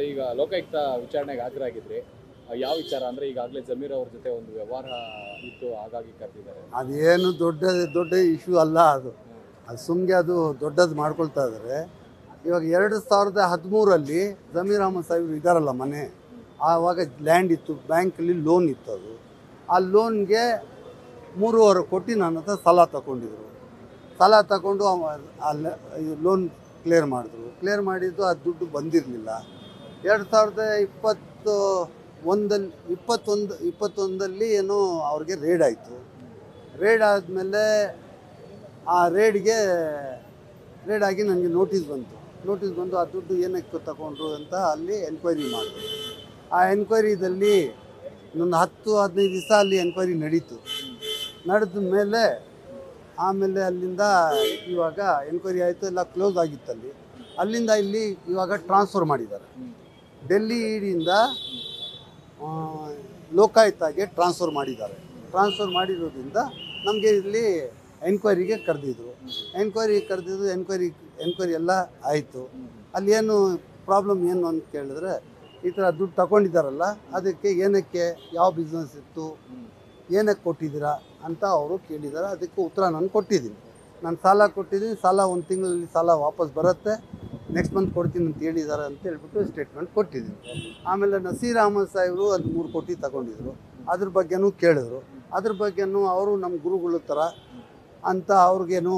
ಈಗ ಲೋಕಾಯುಕ್ತ ವಿಚಾರಣೆಗೆ ಹಾಜರಾಗಿದ್ರಿ, ಯಾವ ವಿಚಾರ ಅಂದರೆ ಈಗಾಗಲೇ ಜಮೀರ್ ಅವ್ರ ಜೊತೆ ಒಂದು ವ್ಯವಹಾರ ಇತ್ತು, ಹಾಗಾಗಿ ಕರೆದಿದ್ದಾರೆ. ಅದೇನು ದೊಡ್ಡ ಇಶ್ಯೂ ಅಲ್ಲ. ಅದು ಸುಮ್ಮನೆ ಅದು ದೊಡ್ಡದು ಮಾಡ್ಕೊಳ್ತಾ ಇದ್ದಾರೆ. ಇವಾಗ 2013 ಜಮೀರ್ ಅಹಮದ್ ಸಾಹೇಬ್ರು ಇದ್ದಾರಲ್ಲ ಮನೆ, ಆವಾಗ ಲ್ಯಾಂಡ್ ಇತ್ತು, ಬ್ಯಾಂಕಲ್ಲಿ ಲೋನ್ ಇತ್ತು. ಅದು ಆ ಲೋನ್ಗೆ 3.5 ಕೋಟಿ ನನ್ನ ಹತ್ರ ಸಾಲ ತಗೊಂಡಿದ್ರು. ಸಾಲ ತಗೊಂಡು ಲೋನ್ ಕ್ಲಿಯರ್ ಮಾಡಿದ್ರು. ಕ್ಲಿಯರ್ ಮಾಡಿದ್ದು ಆ ದುಡ್ಡು ಬಂದಿರಲಿಲ್ಲ. 2021 ಏನೋ ಅವ್ರಿಗೆ ರೇಡ್ ಆಯಿತು. ರೇಡ್ ಆದಮೇಲೆ ಆ ರೇಡಾಗಿ ನನಗೆ ನೋಟಿಸ್ ಬಂತು. ಆ ದುಡ್ಡು ಏನಕ್ಕೆ ತಗೊಂಡ್ರು ಅಂತ ಅಲ್ಲಿ ಎನ್ಕ್ವೈರಿ ಮಾಡಿದ್ರು. ಆ ಎನ್ಕ್ವೈರಿದಲ್ಲಿ ಒಂದು 10-15 ದಿವಸ ಅಲ್ಲಿ ಎನ್ಕ್ವೈರಿ ನಡೀತು. ನಡೆದ ಮೇಲೆ ಆಮೇಲೆ ಅಲ್ಲಿಂದ ಇವಾಗ ಎನ್ಕ್ವೈರಿ ಆಯಿತು, ಎಲ್ಲ ಕ್ಲೋಸ್ ಆಗಿತ್ತಲ್ಲಿ. ಅಲ್ಲಿಂದ ಇಲ್ಲಿ ಇವಾಗ ಟ್ರಾನ್ಸ್ಫರ್ ಮಾಡಿದ್ದಾರೆ. ಡೆಲ್ಲಿ ಇಡಿಯಿಂದ ಲೋಕಾಯುಕ್ತಗೆ ಟ್ರಾನ್ಸ್ಫರ್ ಮಾಡಿದ್ದಾರೆ. ಟ್ರಾನ್ಸ್ಫರ್ ಮಾಡಿರೋದ್ರಿಂದ ನಮಗೆ ಇಲ್ಲಿ ಎನ್ಕ್ವೈರಿಗೆ ಕರೆದಿದ್ರು. ಎನ್ಕ್ವೈರಿ ಎಲ್ಲ ಆಯಿತು. ಅಲ್ಲಿ ಏನು ಪ್ರಾಬ್ಲಮ್ ಏನು ಅಂತ ಕೇಳಿದ್ರೆ, ಈ ಥರ ದುಡ್ಡು ತಗೊಂಡಿದ್ದಾರಲ್ಲ, ಅದಕ್ಕೆ ಏನಕ್ಕೆ, ಯಾವ ಬಿಸ್ನೆಸ್ ಇತ್ತು, ಏನಕ್ಕೆ ಕೊಟ್ಟಿದ್ದೀರಾ ಅಂತ ಅವರು ಕೇಳಿದ್ದಾರೆ. ಅದಕ್ಕೆ ಉತ್ತರ ನಾನು ಕೊಟ್ಟಿದ್ದೀನಿ. ನಾನು ಸಾಲ ಕೊಟ್ಟಿದ್ದೀನಿ, ಸಾಲ 1 ತಿಂಗಳಲ್ಲಿ ಸಾಲ ವಾಪಸ್ ಬರುತ್ತೆ, ನೆಕ್ಸ್ಟ್ ಮಂತ್ ಕೊಡ್ತೀನಿ ಅಂತ ಹೇಳಿದ್ದಾರೆ ಅಂತ ಹೇಳ್ಬಿಟ್ಟು ಸ್ಟೇಟ್ಮೆಂಟ್ ಕೊಟ್ಟಿದ್ದೀನಿ. ಆಮೇಲೆ ನಸೀರ್ ಅಹಮದ್ ಸಾಹೇಬರು ಅದು 3 ಕೋಟಿ ತಗೊಂಡಿದ್ರು. ಅದ್ರ ಬಗ್ಗೆನೂ ಕೇಳಿದ್ರು. ಅದ್ರ ಬಗ್ಗೆನೂ ಅವರು ನಮ್ಮ ಗುರುಗಳ ಥರ ಅಂತ ಅವ್ರಿಗೇನು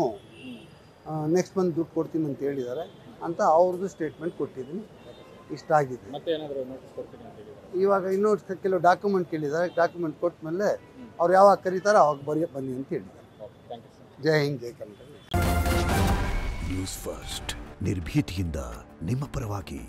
ನೆಕ್ಸ್ಟ್ ಮಂತ್ ದುಡ್ಡು ಕೊಡ್ತೀನಿ ಅಂತ ಹೇಳಿದ್ದಾರೆ ಅಂತ ಅವ್ರದ್ದು ಸ್ಟೇಟ್ಮೆಂಟ್ ಕೊಟ್ಟಿದ್ದೀನಿ. ಇಷ್ಟ ಆಗಿದೆ. ಇವಾಗ ಇನ್ನೂ ಕೆಲವು ಡಾಕ್ಯುಮೆಂಟ್ ಕೇಳಿದ್ದಾರೆ. ಡಾಕ್ಯುಮೆಂಟ್ ಕೊಟ್ಟ ಮೇಲೆ ಅವ್ರು ಯಾವಾಗ ಕರೀತಾರೋ ಅವಾಗ ಬನ್ನಿ ಅಂತ ಹೇಳಿದ್ದಾರೆ. ಜೈ ಹಿಂದ್, ಜೈ ಕನ್ನಡ. ನ್ಯೂಸ್ ಫಸ್ಟ್, ನಿರ್ಭೀತಿಯಿಂದ ನಿಮ್ಮ ಪರವಾಗಿ.